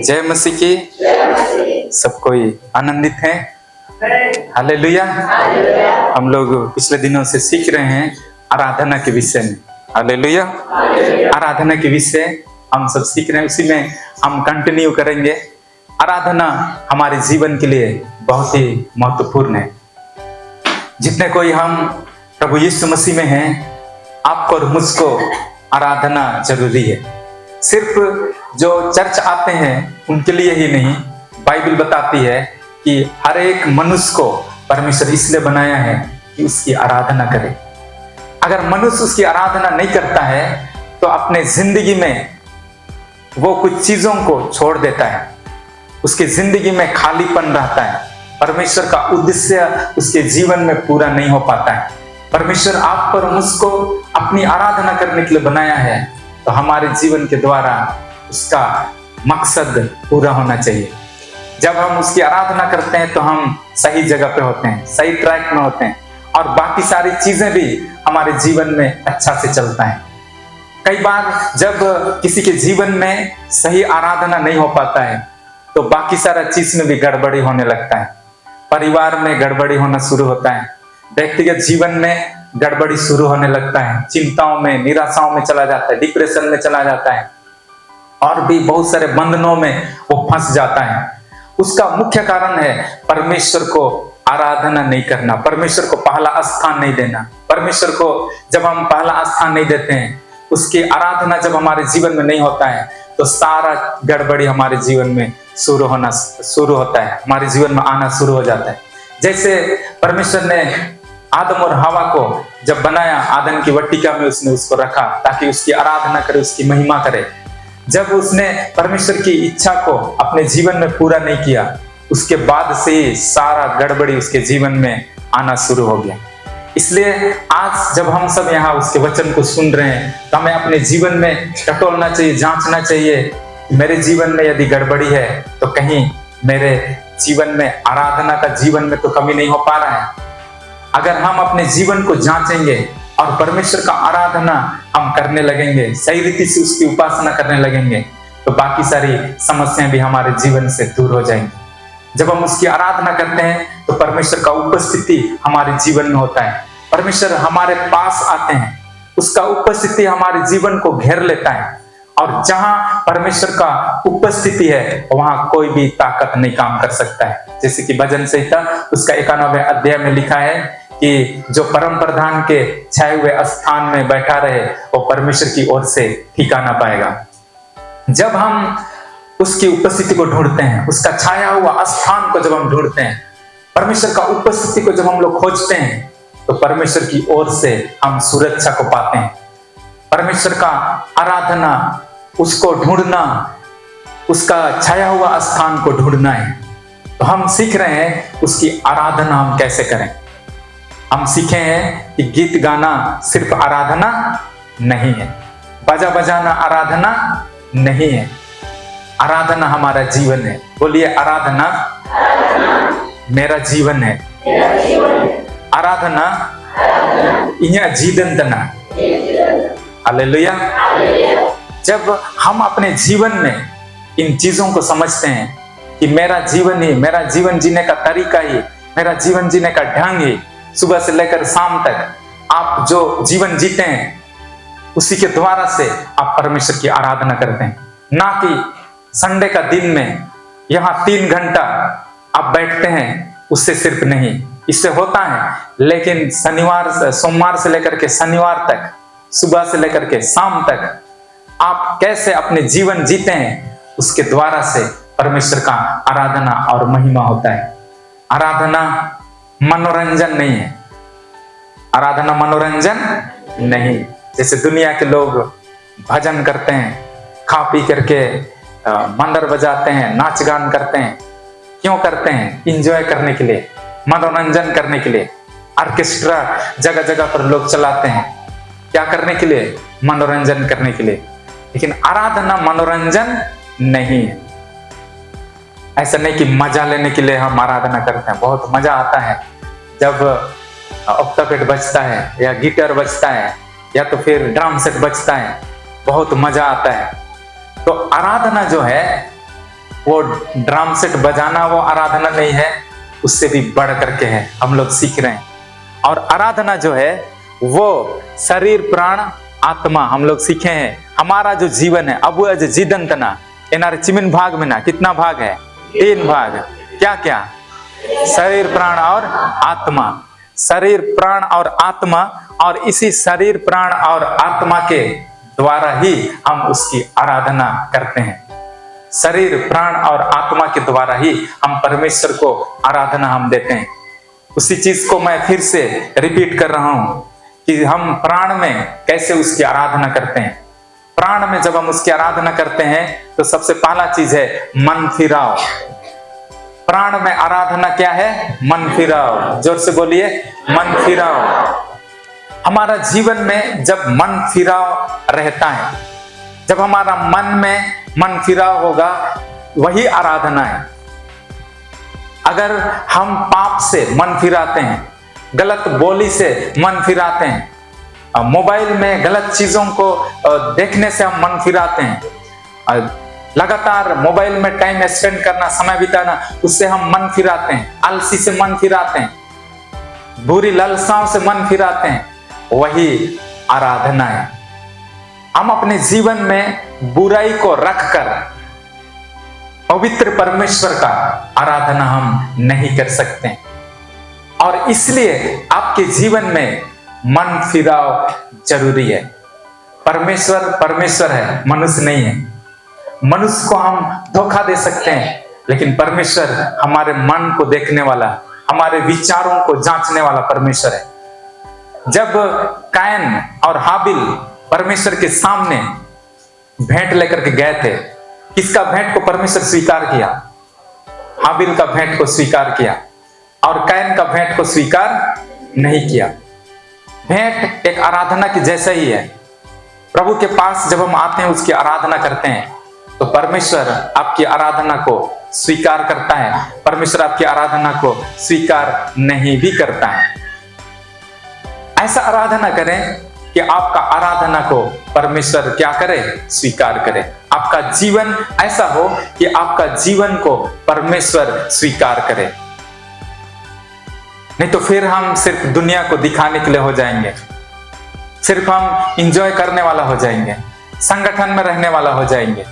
जय मसीह की। सब कोई आनंदित है। हालेलुया। हम लोग पिछले दिनों से सीख रहे हैं आराधना के विषय में। हालेलुया। आराधना के विषय हम सब सीख रहे हैं, उसी में हम कंटिन्यू करेंगे। आराधना हमारे जीवन के लिए बहुत ही महत्वपूर्ण है। जितने कोई हम प्रभु यीशु मसीह में हैं, आपको और मुझको आराधना जरूरी है। सिर्फ जो चर्च आते हैं उनके लिए ही नहीं, बाइबल बताती है कि हर एक मनुष्य को परमेश्वर इसलिए बनाया है कि उसकी आराधना करे। अगर मनुष्य उसकी आराधना नहीं करता है तो अपने जिंदगी में वो कुछ चीजों को छोड़ देता है, उसकी जिंदगी में खालीपन रहता है, परमेश्वर का उद्देश्य उसके जीवन में पूरा नहीं हो पाता है। परमेश्वर आप पर मुझको अपनी आराधना करने के लिए बनाया है, तो हमारे जीवन के द्वारा उसका मकसद पूरा होना चाहिए। जब हम उसकी आराधना करते हैं तो हम सही जगह पे होते हैं, सही ट्रैक में होते हैं, और बाकी सारी चीजें भी हमारे जीवन में अच्छा से चलता है। कई बार जब किसी के जीवन में सही आराधना नहीं हो पाता है तो बाकी सारा चीज में भी गड़बड़ी होने लगता है। परिवार में गड़बड़ी होना शुरू होता है, व्यक्तिगत जीवन में गड़बड़ी शुरू होने लगता है, चिंताओं में, निराशाओं में चला जाता है, डिप्रेशन में चला जाता है, और भी बहुत सारे बंधनों में वो फंस जाता है। उसका मुख्य कारण है परमेश्वर को आराधना नहीं करना, परमेश्वर को पहला स्थान नहीं देना। परमेश्वर को जब हम पहला स्थान नहीं देते हैं, उसकी आराधना जब हमारे जीवन में नहीं होता है, तो सारा गड़बड़ी हमारे जीवन में शुरू होता है, हमारे जीवन में आना शुरू हो जाता है। जैसे परमेश्वर ने आदम और हवा को जब बनाया, आदम की वाटिका में उसने उसको रखा ताकि उसकी आराधना करे, उसकी महिमा करे। जब उसने परमेश्वर की इच्छा को अपने जीवन में पूरा नहीं किया, उसके बाद से ही सारा गड़बड़ी उसके जीवन में आना शुरू हो गया। इसलिए आज जब हम सब यहाँ उसके वचन को सुन रहे हैं तो हमें अपने जीवन में टटोलना चाहिए, जांचना चाहिए। मेरे जीवन में यदि गड़बड़ी है तो कहीं मेरे जीवन में आराधना का जीवन में तो कमी नहीं हो पा रहा है। अगर हम अपने जीवन को जांचेंगे और परमेश्वर का आराधना हम करने लगेंगे, सही रीति से उसकी उपासना करने लगेंगे, तो बाकी सारी समस्याएं भी हमारे जीवन से दूर हो जाएंगी। जब हम उसकी आराधना करते हैं तो परमेश्वर का उपस्थिति हमारे जीवन में होता है, परमेश्वर हमारे पास आते हैं, उसका उपस्थिति हमारे जीवन को घेर लेता है। और जहां परमेश्वर का उपस्थिति है वहां कोई भी ताकत नहीं काम कर सकता है। जैसे कि भजन संहिता उसका 91वें अध्याय में लिखा है कि जो परम प्रधान के छाए हुए स्थान में बैठा रहे वो परमेश्वर की ओर से ठिकाना पाएगा। जब हम उसकी उपस्थिति को ढूंढते हैं, उसका छाया हुआ स्थान को जब हम ढूंढते हैं, परमेश्वर का उपस्थिति को जब हम लोग खोजते हैं, तो परमेश्वर की ओर से हम सुरक्षा को पाते हैं। परमेश्वर का आराधना, उसको ढूंढना, उसका छाया हुआ स्थान को ढूंढना है। तो हम सीख रहे हैं उसकी आराधना हम कैसे करें। हम सीखे हैं कि गीत गाना सिर्फ आराधना नहीं है, बाजा बजाना आराधना नहीं है, आराधना हमारा जीवन है। बोलिए, आराधना मेरा जीवन है। आराधना इन्हें जीवन तना। हालेलुया। जब हम अपने जीवन में इन चीजों को समझते हैं कि मेरा जीवन ही, मेरा जीवन जीने का तरीका ही, मेरा जीवन जीने का ढंग ही, सुबह से लेकर शाम तक आप जो जीवन जीते हैं उसी के द्वारा से आप परमेश्वर की आराधना करते हैं। ना कि संडे का दिन में यहाँ 3 घंटा आप बैठते हैं, उससे सिर्फ नहीं, इससे होता है, लेकिन सोमवार से लेकर के शनिवार तक, सुबह से लेकर के शाम तक आप कैसे अपने जीवन जीते हैं, उसके द्वारा से परमेश्वर का आराधना और महिमा होता है। आराधना मनोरंजन नहीं है, आराधना मनोरंजन नहीं। जैसे दुनिया के लोग भजन करते हैं, खा पी करके मंदर बजाते हैं, नाच गान करते हैं। क्यों करते हैं? इंजॉय करने के लिए, मनोरंजन करने के लिए। ऑर्केस्ट्रा जगह जगह पर लोग चलाते हैं, क्या करने के लिए? मनोरंजन करने के लिए। लेकिन आराधना मनोरंजन नहीं है। ऐसा नहीं कि मजा लेने के लिए हम आराधना करते हैं। बहुत मजा आता है जब ऑक्टापेट बजता है या गिटार बजता है या तो फिर ड्रम सेट बजता है, बहुत मजा आता है। तो आराधना जो है वो ड्रम सेट बजाना वो आराधना नहीं है, उससे भी बढ़ करके है, हम लोग सीख रहे हैं। और आराधना जो है वो शरीर प्राण आत्मा हम लोग सीखे हैं। हमारा जो जीवन है अब जीदंतना एनार चिमिन भाग में ना कितना भाग है? 3 भाग। क्या क्या? शरीर प्राण और आत्मा। शरीर प्राण और आत्मा, और इसी शरीर प्राण और आत्मा के द्वारा ही हम उसकी आराधना करते हैं। शरीर प्राण और आत्मा के द्वारा ही हम परमेश्वर को आराधना हम देते हैं। उसी चीज को मैं फिर से रिपीट कर रहा हूं कि हम प्राण में कैसे उसकी आराधना करते हैं। प्राण में जब हम उसकी आराधना करते हैं तो सबसे पहला चीज है मन फिराओ। प्राण में आराधना क्या है? मन फिराओ। जोर से बोलिए, मन फिराओ। हमारा जीवन में जब मन फिराव रहता है, जब हमारा मन में मन फिराव होगा, वही आराधना है। अगर हम पाप से मन फिराते हैं, गलत बोली से मन फिराते हैं, मोबाइल में गलत चीजों को देखने से हम मन फिराते हैं, लगातार मोबाइल में टाइम स्पेंड करना, समय बिताना, उससे हम मन फिराते हैं, आलसी से मन फिराते हैं, बुरी लालसाओं से मन फिराते हैं, वही आराधना है। हम अपने जीवन में बुराई को रखकर पवित्र परमेश्वर का आराधना हम नहीं कर सकते, और इसलिए आपके जीवन में मन फिराव जरूरी है। परमेश्वर परमेश्वर है, मनुष्य नहीं है। मनुष्य को हम धोखा दे सकते हैं, लेकिन परमेश्वर हमारे मन को देखने वाला, हमारे विचारों को जांचने वाला परमेश्वर है। जब कैन और हाबिल परमेश्वर के सामने भेंट लेकर के गए थे, किसका भेंट को परमेश्वर स्वीकार किया? हाबिल का भेंट को स्वीकार किया, और कैन का भेंट को स्वीकार नहीं किया। भेंट एक आराधना की जैसा ही है। प्रभु के पास जब हम आते हैं, उसकी आराधना करते हैं, तो परमेश्वर आपकी आराधना को स्वीकार करता है, परमेश्वर आपकी आराधना को स्वीकार नहीं भी करता है। ऐसा आराधना करें कि आपका आराधना को परमेश्वर क्या करे? स्वीकार करे। आपका जीवन ऐसा हो कि आपका जीवन को परमेश्वर स्वीकार करे। नहीं तो फिर हम सिर्फ दुनिया को दिखाने के लिए हो जाएंगे, सिर्फ हम इंजॉय करने वाला हो जाएंगे, संगठन में रहने वाला हो जाएंगे।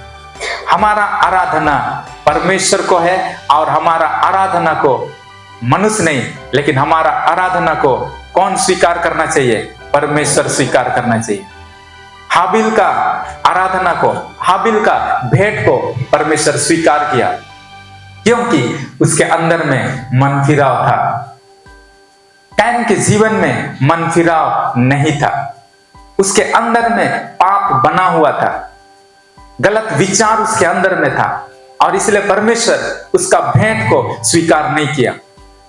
हमारा आराधना परमेश्वर को है, और हमारा आराधना को मनुष्य नहीं, लेकिन हमारा आराधना को कौन स्वीकार करना चाहिए? परमेश्वर स्वीकार करना चाहिए। हाबिल का आराधना को, हाबिल का भेंट को परमेश्वर स्वीकार किया, क्योंकि उसके अंदर में मन फिराव था। कैन के जीवन में मन फिराव नहीं था, उसके अंदर में पाप बना हुआ था, गलत विचार उसके अंदर में था, और इसलिए परमेश्वर उसका भेंट को स्वीकार नहीं किया।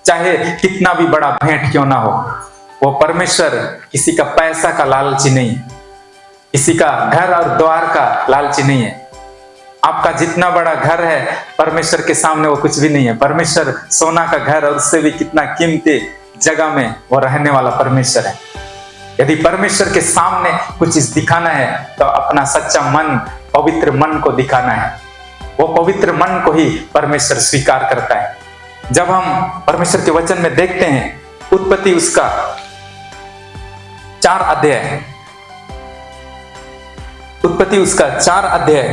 चाहे कितना भी बड़ा भेंट क्यों ना हो, वो परमेश्वर किसी का पैसा का लालची नहीं है, किसी का घर और द्वार का लालची नहीं है। आपका जितना बड़ा घर है, परमेश्वर के सामने वो कुछ भी नहीं है। परमेश्वर सोना का घर, और उससे भी कितना कीमती जगह में वो रहने वाला परमेश्वर है। यदि परमेश्वर के सामने कुछ चीज दिखाना है, तो अपना सच्चा मन, पवित्र मन को दिखाना है। वो पवित्र मन को ही परमेश्वर स्वीकार करता है। जब हम परमेश्वर के वचन में देखते हैं, उत्पत्ति उसका 4 अध्याय, उत्पत्ति उसका 4 अध्याय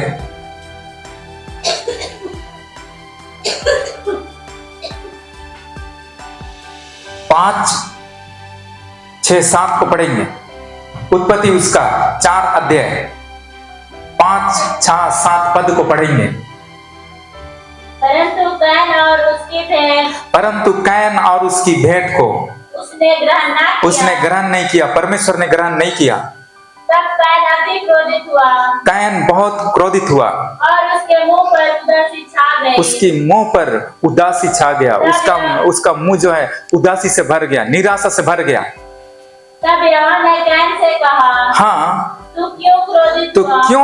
5, 6, 7 को पढ़ेंगे। उत्पत्ति उसका 4 अध्याय 5, 6, 7 पद को पढ़ेंगे। परंतु कैन और उसकी भेंट को उसने ग्रहण नहीं किया, परमेश्वर ने ग्रहण नहीं किया। तब कैन अति क्रोधित हुआ, कैन बहुत क्रोधित हुआ, और उसके मुंह पर उदासी छा गई। उसके मुंह पर उदासी छा गया, उसका मुंह जो है उदासी से भर गया, निराशा से भर गया। तब यहोवा ने कैन से कहा, हाँ, तू क्यों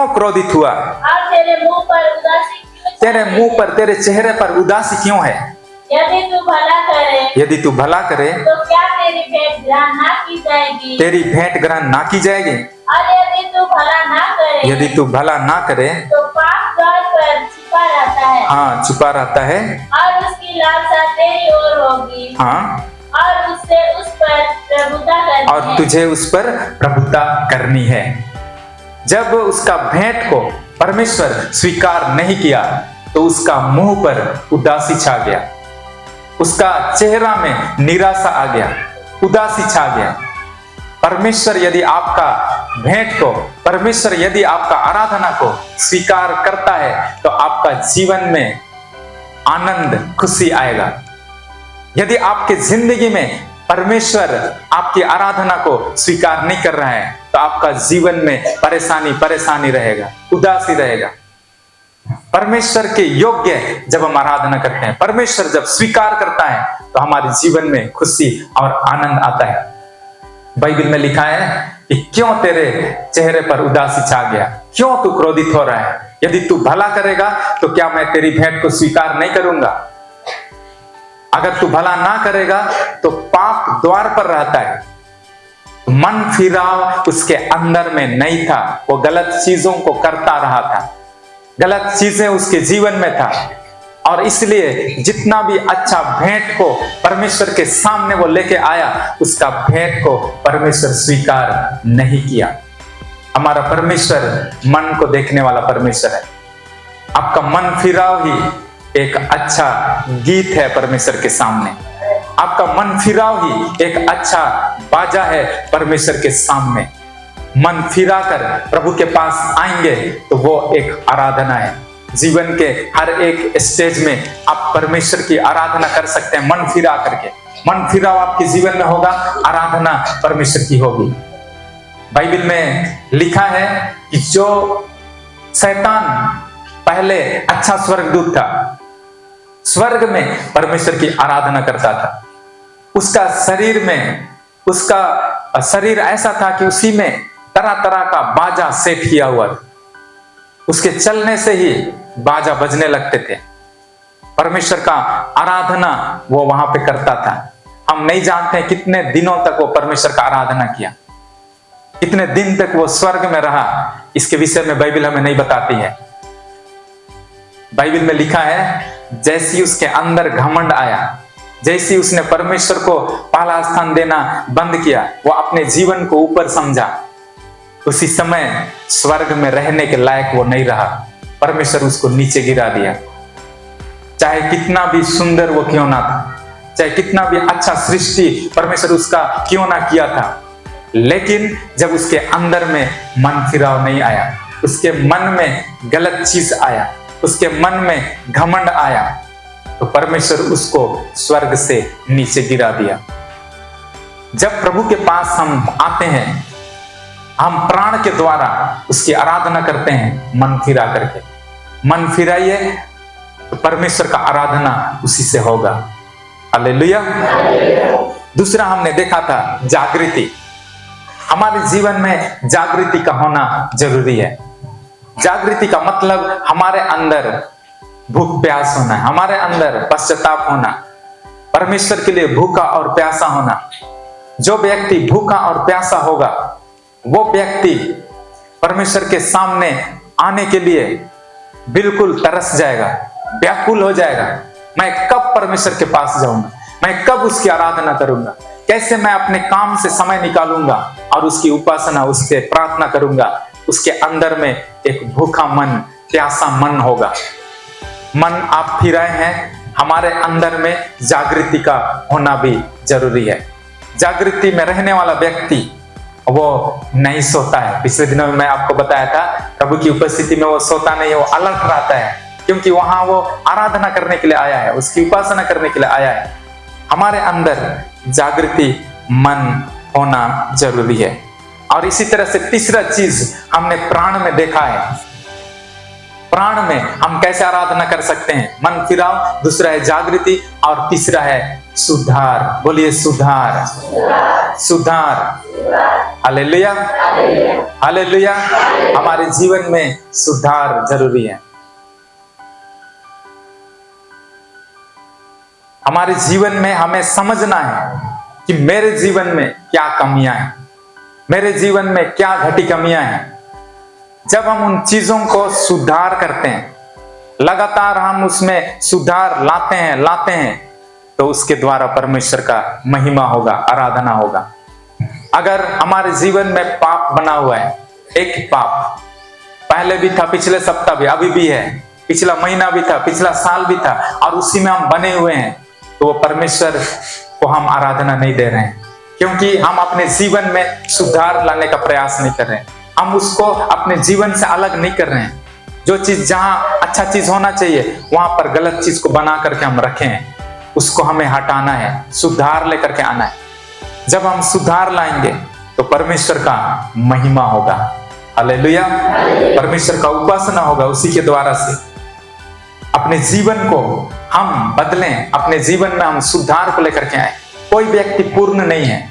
क्रोधित हुआ? और तेरे मुंह पर उदासी क्यों? तेरे मुंह पर, तेरे चेहरे पर उदासी क्यों है? यदि तू भला करे तो क्या तेरी भेंट ग्रहण ना की जाएगी? तेरी भेंट ग्रहण ना की जाएगी। और यदि तू भला ना करे तो पाप द्वार पर छिपा रहता है। हाँ, छुपा रहता है। और उसकी लालसा तेरी ओर होगी। हाँ, और उससे उस पर प्रभुता करनी और है। तुझे उस पर प्रभुता करनी है। जब उसका भेंट को परमेश्वर स्वीकार नहीं किया तो उसका मुंह पर उदासी छा गया, उसका चेहरा में निराशा आ गया, उदासी छा गया। परमेश्वर यदि आपका भेंट को, परमेश्वर यदि आपका आराधना को स्वीकार करता है तो आपका जीवन में आनंद, खुशी आएगा। यदि आपके जिंदगी में परमेश्वर आपकी आराधना को स्वीकार नहीं कर रहा है तो आपका जीवन में परेशानी रहेगा, उदासी रहेगा। परमेश्वर के योग्य जब हम आराधना करते हैं, परमेश्वर जब स्वीकार करता है तो हमारे जीवन में खुशी और आनंद आता है। बाइबल में लिखा है कि क्यों तेरे चेहरे पर उदासी छा गया, क्यों तू क्रोधित हो रहा है? यदि तू भला करेगा तो क्या मैं तेरी भेंट को स्वीकार नहीं करूंगा? अगर तू भला ना करेगा तो पाप द्वार पर रहता है। मन फिराव उसके अंदर में नहीं था, वो गलत चीजों को करता रहा था, गलत चीजें उसके जीवन में था, और इसलिए जितना भी अच्छा भेंट को परमेश्वर के सामने वो लेके आया, उसका भेंट को परमेश्वर स्वीकार नहीं किया। हमारा परमेश्वर मन को देखने वाला परमेश्वर है। आपका मन फिराव ही एक अच्छा गीत है परमेश्वर के सामने, आपका मन फिराव ही एक अच्छा बाजा है परमेश्वर के सामने। मन फिराकर प्रभु के पास आएंगे तो वो एक आराधना है। जीवन के हर एक स्टेज में आप परमेश्वर की आराधना कर सकते हैं मन फिरा करके। मन फिराव आपके जीवन में होगा, आराधना परमेश्वर की होगी। बाइबल में लिखा है कि जो शैतान पहले अच्छा स्वर्गदूत था, स्वर्ग में परमेश्वर की आराधना करता था, उसका शरीर ऐसा था कि उसी में तरह तरह का बाजा सेट किया हुआ था, उसके चलने से ही बाजा बजने लगते थे। परमेश्वर का आराधना वो वहां पे करता था। हम नहीं जानते कितने दिनों तक वो परमेश्वर का आराधना किया, कितने दिन तक वो स्वर्ग में रहा, इसके विषय में बाइबल हमें नहीं बताती है। बाइबल में लिखा है जैसी उसके अंदर घमंड आया, जैसी उसने परमेश्वर को पहला स्थान देना बंद किया, वो अपने जीवन को ऊपर समझा, उसी समय स्वर्ग में रहने के लायक वो नहीं रहा। परमेश्वर उसको नीचे गिरा दिया। चाहे कितना भी सुंदर वो क्यों ना था, चाहे कितना भी अच्छा सृष्टि परमेश्वर उसका क्यों ना किया था, लेकिन जब उसके अंदर में मन फिराव नहीं आया, उसके मन में गलत चीज आया, उसके मन में घमंड आया, तो परमेश्वर उसको स्वर्ग से नीचे गिरा दिया। जब प्रभु के पास हम आते हैं, हम प्राण के द्वारा उसकी आराधना करते हैं मन फिरा करके। मन फिराइए तो परमेश्वर का आराधना उसी से होगा। हालेलुया। दूसरा हमने देखा था जागृति। हमारे जीवन में जागृति का होना जरूरी है। जागृति का मतलब हमारे अंदर भूख प्यास होना है, हमारे अंदर पश्चाताप होना, परमेश्वर के लिए भूखा और प्यासा होना। जो व्यक्ति भूखा और प्यासा होगा वो व्यक्ति परमेश्वर के सामने आने के लिए बिल्कुल तरस जाएगा, व्याकुल हो जाएगा। मैं कब परमेश्वर के पास जाऊंगा, मैं कब उसकी आराधना करूंगा, कैसे मैं अपने काम से समय निकालूंगा और उसकी उपासना, उसके प्रार्थना करूंगा। उसके अंदर में एक भूखा मन, प्यासा मन होगा। मन आप फिराए हैं, हमारे अंदर में जागृति का होना भी जरूरी है। जागृति में रहने वाला व्यक्ति वो नहीं सोता है। पिछले दिनों में मैं आपको बताया था, प्रभु की उपस्थिति में वो सोता नहीं है, वो अलर्ट रहता है, क्योंकि वहां वो आराधना करने के लिए आया है, उसकी उपासना करने के लिए आया है। हमारे अंदर जागृति मन होना जरूरी है। और इसी तरह से तीसरा चीज हमने प्राण में देखा है। प्राण में हम कैसे आराधना कर सकते हैं? मन फिराव, दूसरा है जागृति, और तीसरा है सुधार। बोलिए सुधार, सुधार। Hallelujah, hallelujah. हमारे जीवन में सुधार जरूरी है। हमारे जीवन में हमें समझना है कि मेरे जीवन में क्या कमियां हैं, मेरे जीवन में क्या घटी कमियां हैं। जब हम उन चीजों को सुधार करते हैं, लगातार हम उसमें सुधार लाते हैं तो उसके द्वारा परमेश्वर का महिमा होगा, आराधना होगा। अगर हमारे जीवन में पाप बना हुआ है, एक पाप पहले भी था, पिछले सप्ताह भी, अभी भी है, पिछला महीना भी था, पिछला साल भी था, और उसी में हम बने हुए हैं, तो वो परमेश्वर को हम आराधना नहीं दे रहे हैं, क्योंकि हम अपने जीवन में सुधार लाने का प्रयास नहीं कर रहे हैं। हम उसको अपने जीवन से अलग नहीं कर रहे हैं। जो चीज जहां अच्छा चीज होना चाहिए वहां पर गलत चीज को बना करके हम रखे हैं, उसको हमें हटाना है, सुधार लेकर के आना है। जब हम सुधार लाएंगे तो परमेश्वर का महिमा होगा। हालेलुया। परमेश्वर का उपासना होगा। उसी के द्वारा से अपने जीवन को हम बदलें, अपने जीवन में हम सुधार को लेकर के आए। कोई व्यक्ति पूर्ण नहीं है।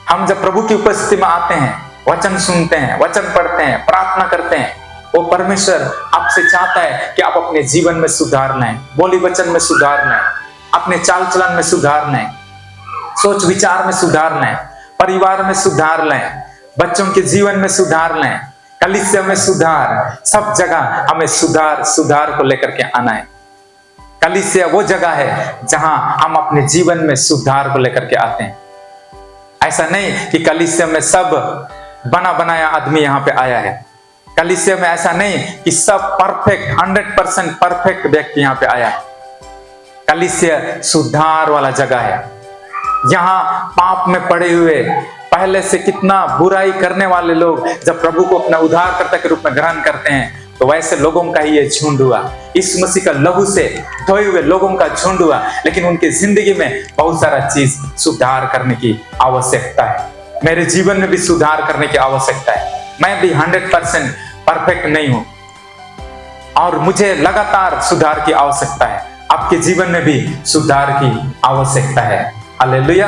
हम जब प्रभु की उपस्थिति में आते हैं, वचन सुनते हैं, वचन पढ़ते हैं, प्रार्थना करते हैं, वो परमेश्वर आपसे चाहता है कि आप अपने जीवन में सुधार लाएं, बोली वचन में सुधार लाएं, अपने चाल चलन में सुधार लाएं, सोच विचार में सुधार लाएं, परिवार में सुधार लाएं, बच्चों के जीवन में सुधार लाएं, कलीसिया में सुधार, सब जगह हमें सुधार को लेकर के आना है। कलीसिया वो जगह है जहां हम अपने जीवन में सुधार को लेकर के आते हैं। ऐसा नहीं कि कलीसिया में सब बना बनाया आदमी यहाँ पे आया है। कलीसिया में ऐसा नहीं कि सब परफेक्ट 100% परफेक्ट व्यक्ति यहाँ पे आया है। कलीसिया सुधार वाला जगह है। यहाँ पाप में पड़े हुए, पहले से कितना बुराई करने वाले लोग जब प्रभु को अपना उद्धारकर्ता के रूप में ग्रहण करते हैं, तो वैसे लोगों का ही ये झुंड हुआ। इस मसीह का लहू से धोए हुए लोगों का झुंड हुआ। लेकिन उनकी जिंदगी में बहुत सारा चीज सुधार करने की आवश्यकता है। मेरे जीवन में भी सुधार करने की आवश्यकता है। मैं भी 100% परफेक्ट नहीं हूं और मुझे लगातार सुधार की आवश्यकता है। आपके जीवन में भी सुधार की आवश्यकता है। हालेलुया।